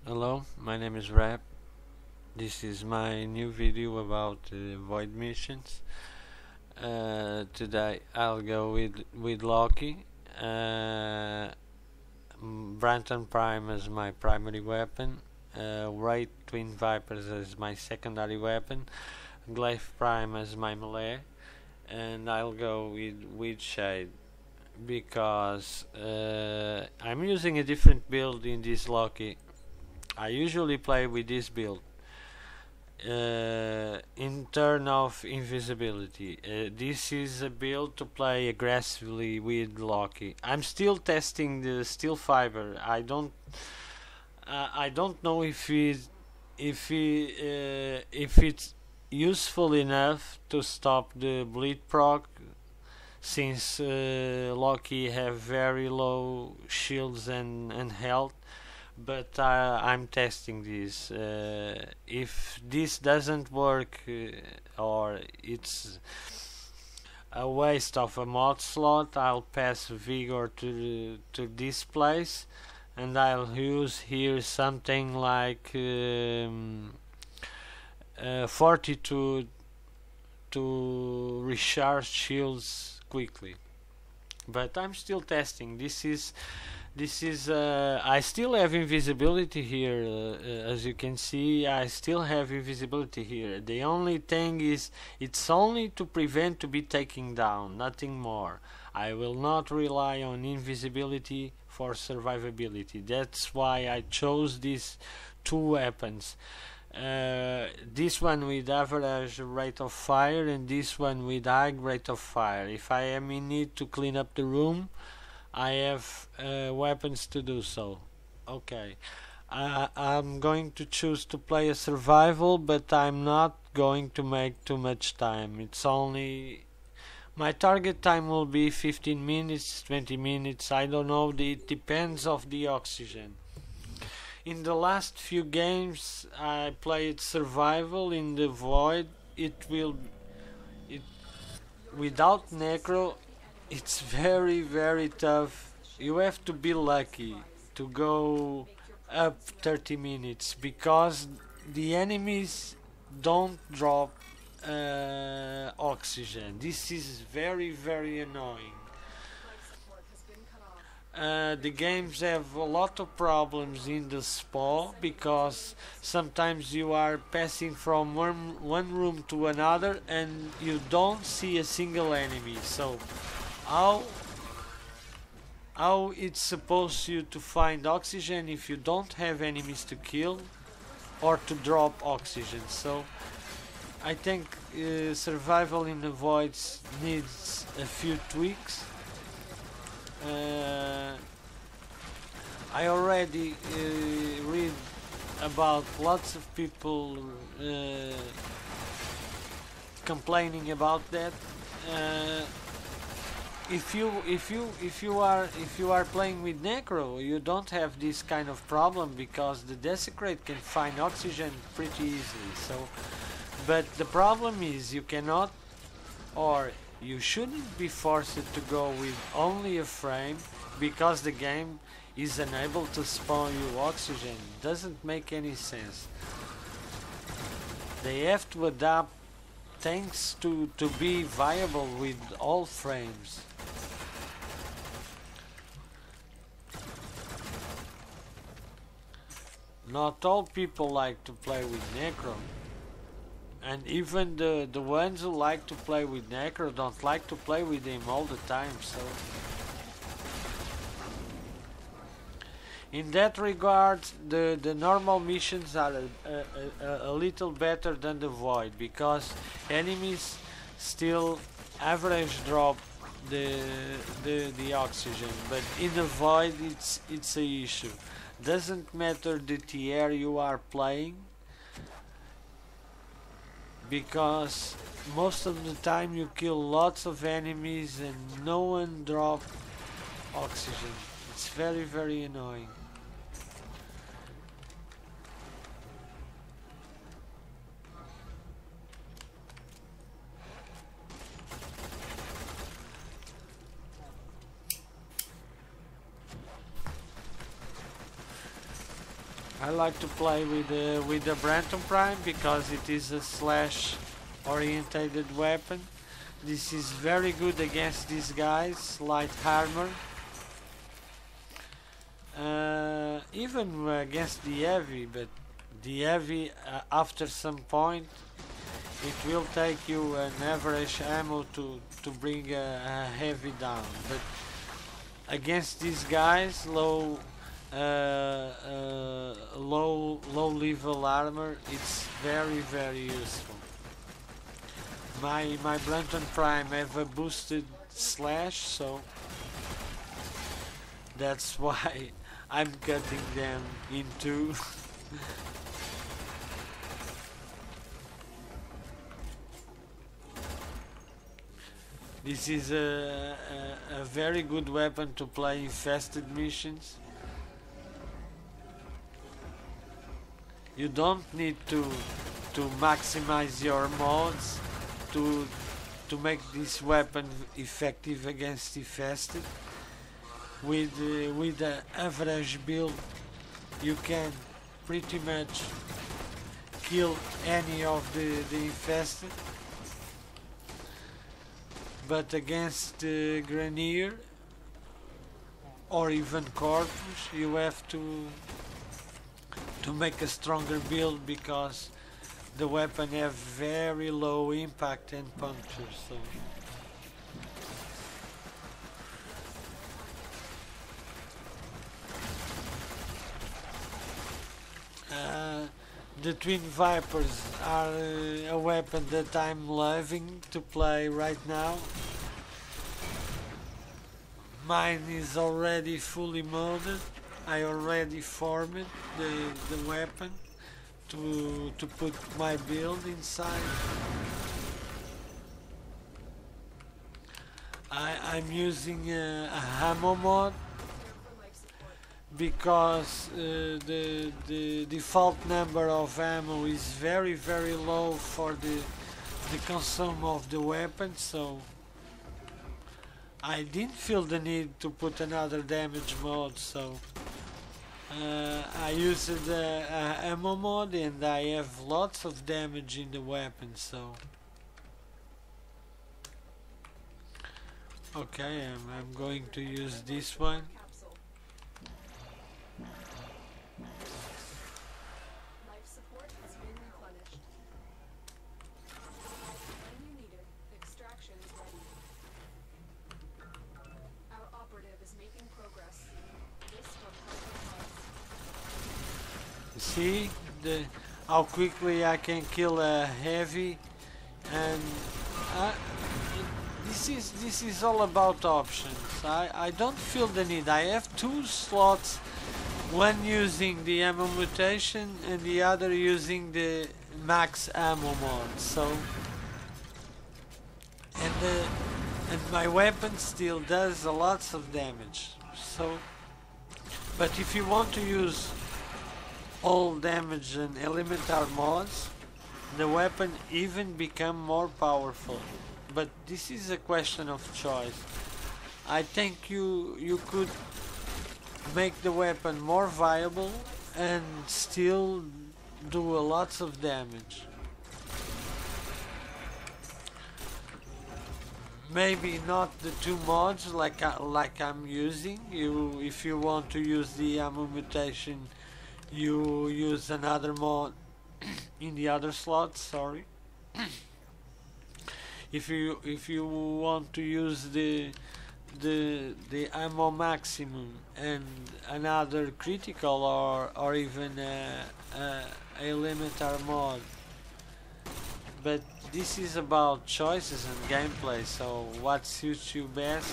Hello, my name is Rap. This is my new video about void missions. Today I'll go with Loki, Braton Prime as my primary weapon, Wraith Twin Vipers as my secondary weapon, Glaive Prime as my melee, and I'll go with Shade because I'm using a different build in this Loki. I usually play with this build. In turn of invisibility, this is a build to play aggressively with Loki. I'm still testing the steel fiber. I don't know if it's useful enough to stop the bleed proc, since Loki have very low shields and health. But I'm testing this. If this doesn't work, or it's a waste of a mod slot, I'll pass Vigor to this place, and I'll use here something like 40 to recharge shields quickly. But I'm still testing. This is I still have invisibility here, as you can see. I still have invisibility here. The only thing is it's only to prevent to be taken down, nothing more. I will not rely on invisibility for survivability. That's why I chose these two weapons. This one with average rate of fire and this one with high rate of fire. If I am in need to clean up the room, I have weapons to do so. Okay, I'm going to choose to play a survival, but I'm not going to make too much time. It's only my target time will be 15 minutes, 20 minutes, I don't know, it depends of the oxygen. In the last few games I played survival in the void. Without necro it's very tough. You have to be lucky to go up 30 minutes because the enemies don't drop oxygen. This is very annoying. The games have a lot of problems in the spawn because sometimes you are passing from one room to another and you don't see a single enemy. So how it's supposed you to find oxygen if you don't have enemies to kill or to drop oxygen? So I think survival in the voids needs a few tweaks. I already read about lots of people complaining about that. If you are playing with necro, you don't have this kind of problem because the desecrate can find oxygen pretty easily. So, but the problem is you cannot, or you shouldn't be forced to go with only a frame because the game is unable to spawn you oxygen. Doesn't make any sense. They have to adapt things to be viable with all frames. Not all people like to play with necro. And even the ones who like to play with necro don't like to play with him all the time. So in that regard, the normal missions are a little better than the void because enemies still average drop the oxygen, but in the void it's a issue. Doesn't matter the tier you are playing, because most of the time you kill lots of enemies and no one drop oxygen. It's very annoying. I like to play with the Braton Prime because it is a slash orientated weapon. This is very good against these guys, light armor. Even against the heavy, but the heavy after some point it will take you an average ammo to bring a heavy down. But against these guys, low level armor, it's very useful. My Braton Prime have a boosted slash, so that's why I'm cutting them in two. This is a very good weapon to play infested missions. You don't need to maximize your mods to make this weapon effective against infested. With the average build, you can pretty much kill any of the infested. But against Grenier or even Corpus, you have to make a stronger build because the weapon have very low impact and puncture. So the Twin Vipers are a weapon that I'm loving to play right now. Mine is already fully modded. I already formed the weapon to put my build inside. I'm using a ammo mod because the default number of ammo is very low for the consume of the weapon, so I didn't feel the need to put another damage mod, so I used the ammo mod and I have lots of damage in the weapon. So okay, I'm going to use this one. See how quickly I can kill a heavy, and this is all about options. I don't feel the need. I have two slots, one using the ammo mutation and the other using the max ammo mod. So and my weapon still does a lots of damage. So, but if you want to use all damage and elemental mods, the weapon even become more powerful. But this is a question of choice. I think you could make the weapon more viable and still do a lots of damage. Maybe not the two mods like I'm using. If you want to use the ammo mutation, you use another mod in the other slot. Sorry. If you want to use the ammo maximum and another critical or even a elemental mod, but this is about choices and gameplay. So what suits you best?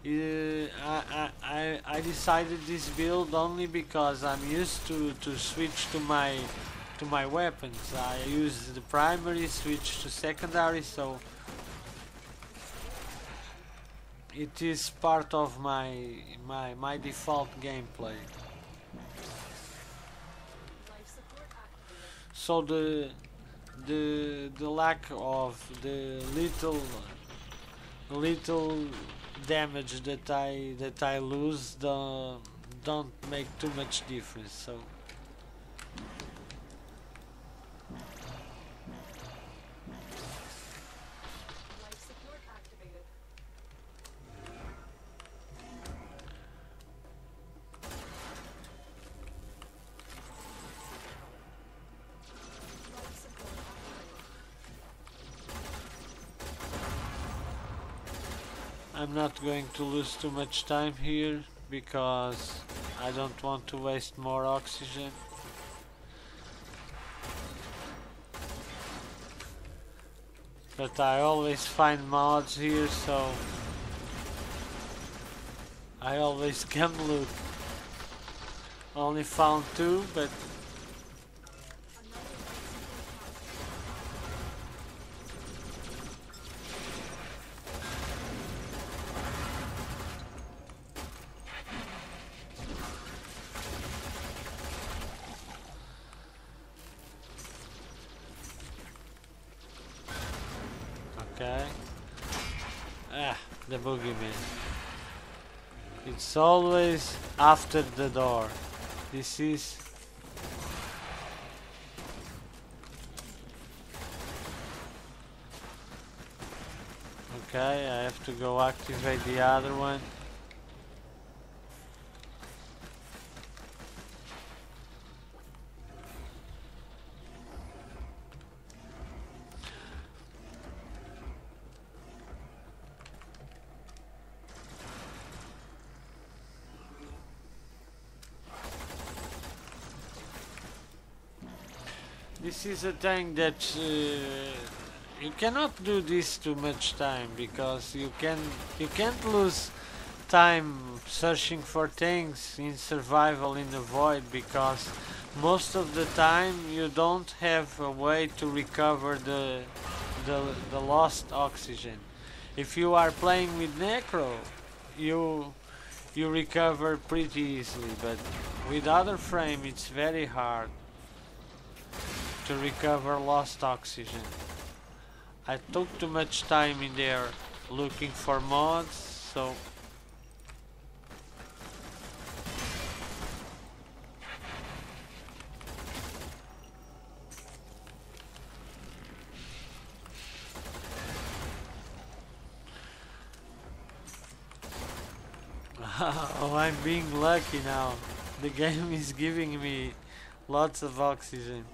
I decided this build only because I'm used to switch to my weapons. I use the primary, switch to secondary, so it is part of my default gameplay. So the lack of the little damage that I lose don't make too much difference. So I'm not going to lose too much time here because I don't want to waste more oxygen. But I always find mods here, so I always can loot. Only found 2, but okay. The boogeyman. It's always after the door. This is... Okay, I have to go activate the other one. This is a thing that you cannot do this too much time, because you can't lose time searching for things in survival in the void, because most of the time you don't have a way to recover the lost oxygen. If you are playing with Necro, you recover pretty easily, but with other frame it's very hard to recover lost oxygen. I took too much time in there looking for mods, so oh, I'm being lucky now. The game is giving me lots of oxygen.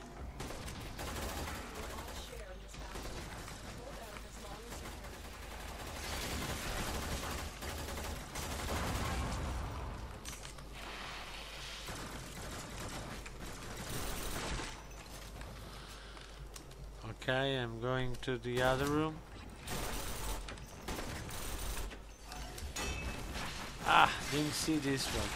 Okay, I'm going to the other room. Ah, didn't see this one.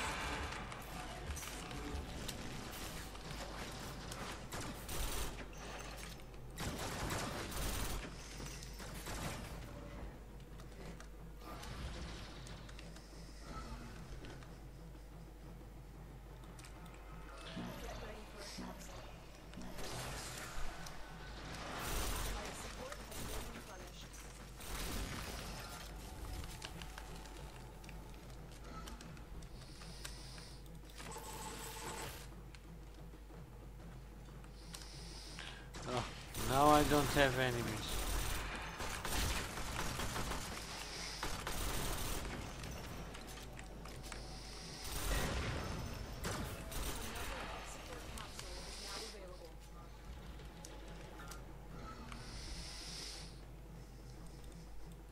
Oh, now I don't have enemies.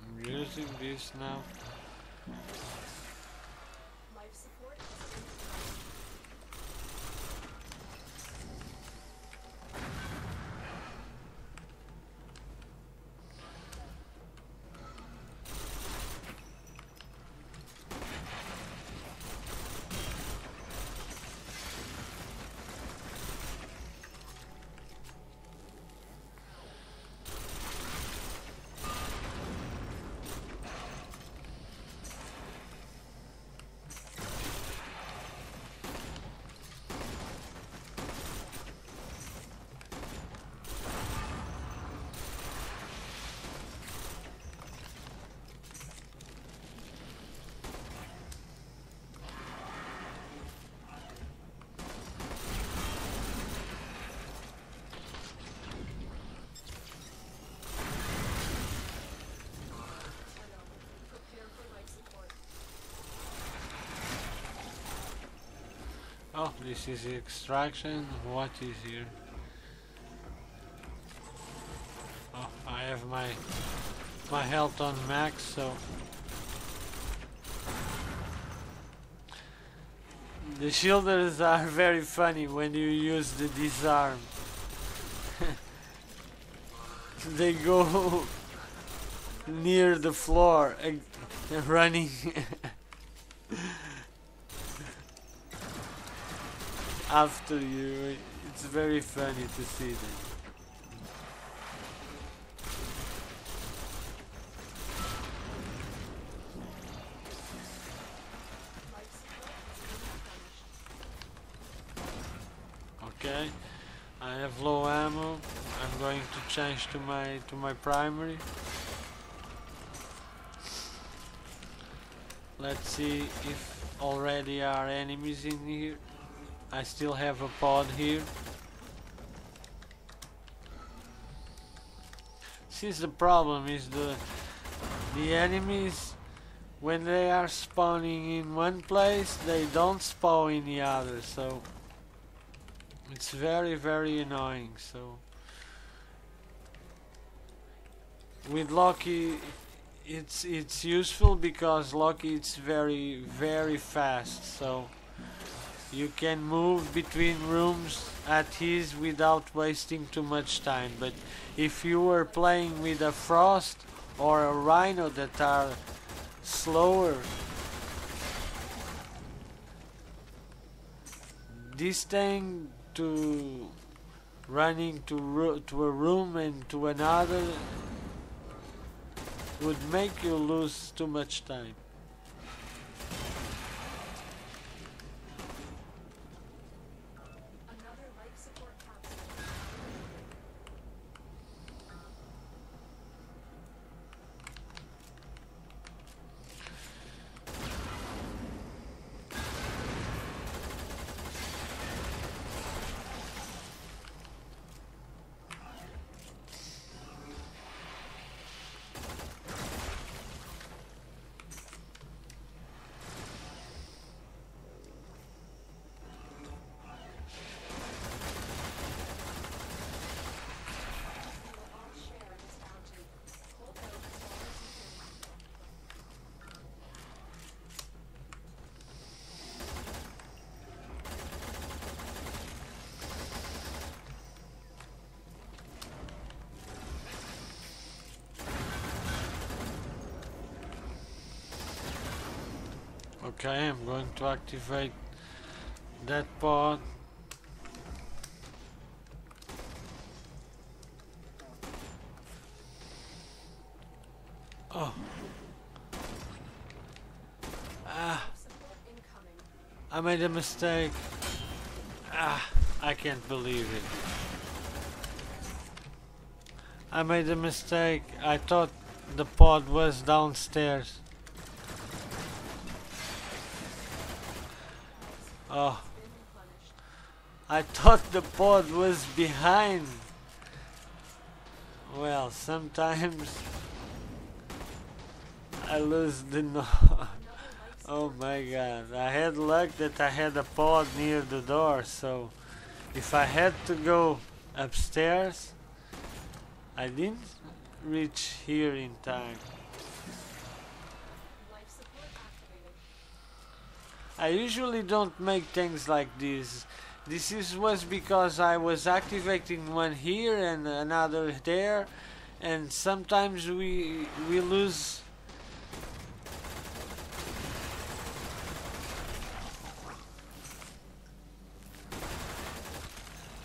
I'm using this now. Oh, this is extraction. What is here? Oh, I have my health on max, so the shielders are very funny when you use the disarm. They go near the floor running after you. It's very funny to see them. Okay, I have low ammo. I'm going to change to my primary. Let's see if already are enemies in here. I still have a pod here. Since the problem is the enemies, when they are spawning in one place, they don't spawn in the other, so it's very annoying. So with Loki it's useful because Loki it's very fast, so you can move between rooms at ease without wasting too much time. But if you were playing with a Frost or a Rhino that are slower, this thing to running to a room and to another would make you lose too much time. Okay, I'm going to activate that pod. Oh. I made a mistake. I can't believe it. I made a mistake. I thought the pod was downstairs. Oh, I thought the pod was behind. Well, sometimes I lose the Oh my god, I had luck that I had a pod near the door, so if I had to go upstairs, I didn't reach here in time. I usually don't make things like this. Was because I was activating one here and another there, and sometimes we lose.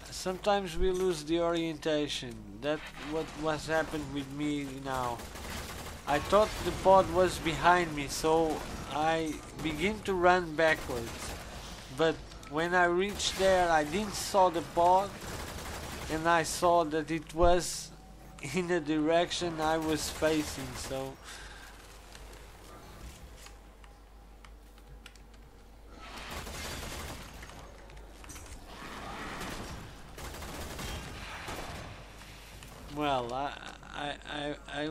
Sometimes we lose the orientation. That's what was happened with me now. I thought the pod was behind me, so I begin to run backwards, but when I reached there I didn't saw the pod, and I saw that it was in the direction I was facing, so well, I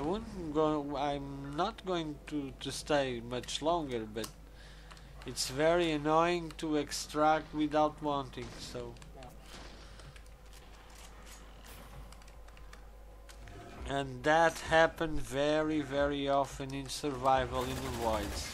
wouldn't go. I'm not going to stay much longer, but It's very annoying to extract without wanting, so. And that happened very, very often in survival in the voids.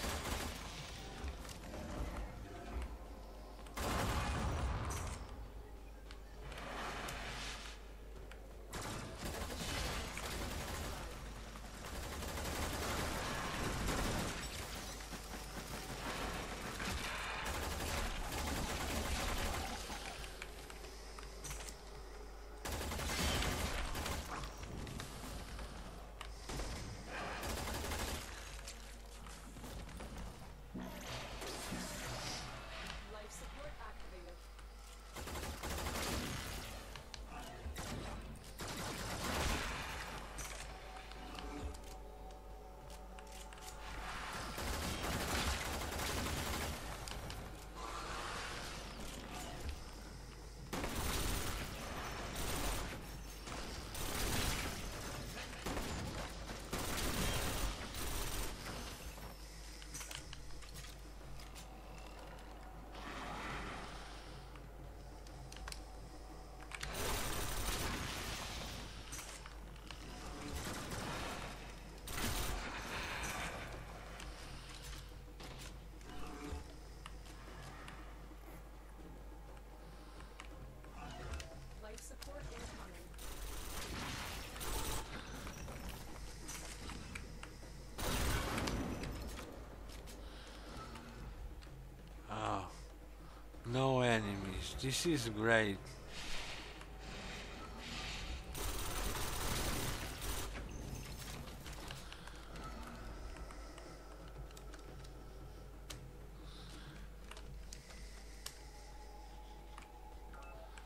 No enemies. This is great.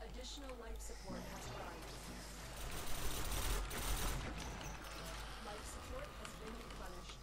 Additional life support has arrived. Life support has been replenished.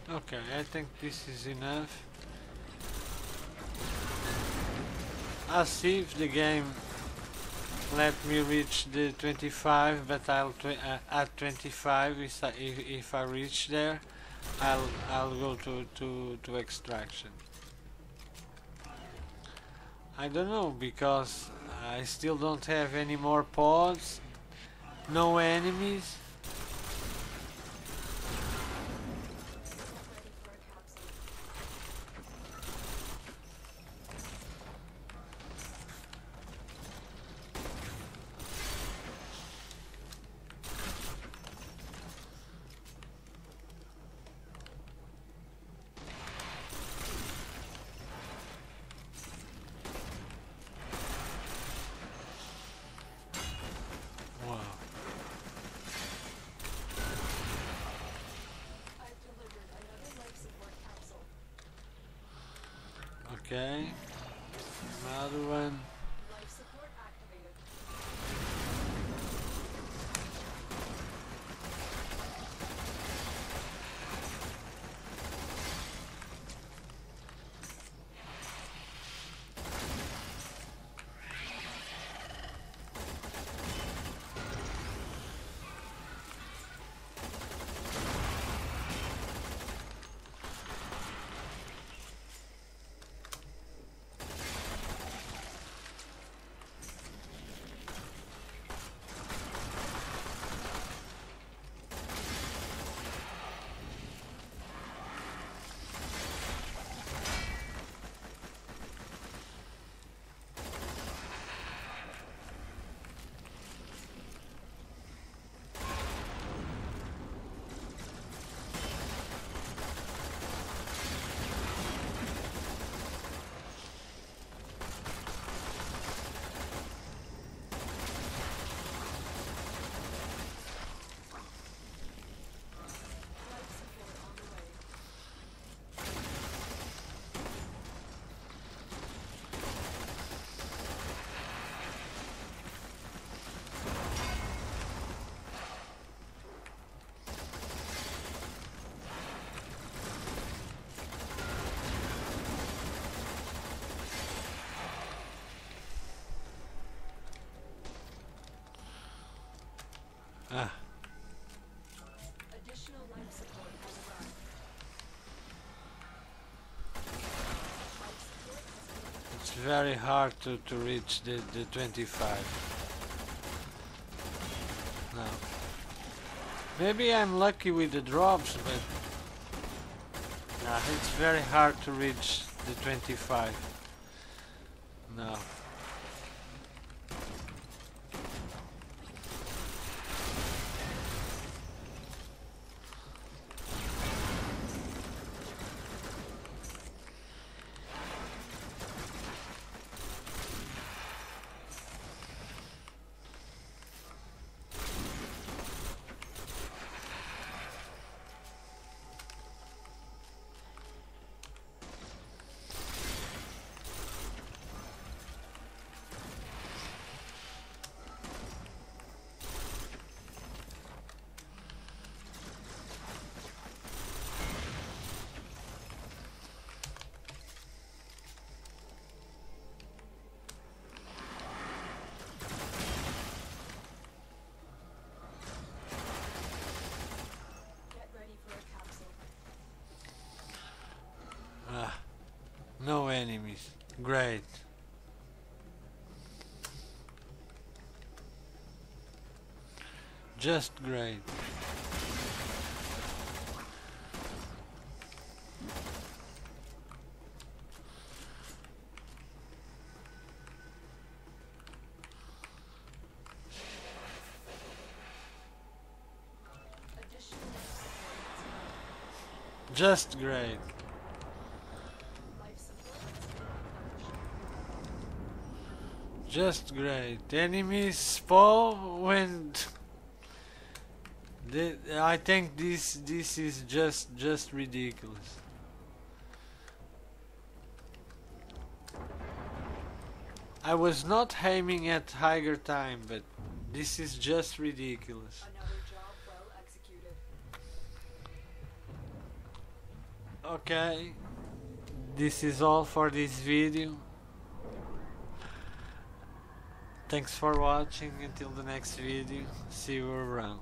Okay, I think this is enough. I'll see if the game let me reach the 25, but at 25 if I reach there, I'll go to extraction. I don't know, because I still don't have any more pods, no enemies. Okay, another one. Life support activated. very hard to reach the 25. No. Maybe I'm lucky with the drops, but nah, it's very hard to reach the 25. No. Get ready for a capsule. Ah, no enemies. Great. Just great. Additional life support. Just great. Life support. Just great. Enemies spawn when I think this is just ridiculous. I was not aiming at higher time, but this is just ridiculous. Another job well executed. Okay, this is all for this video. Thanks for watching. Until the next video, see you around.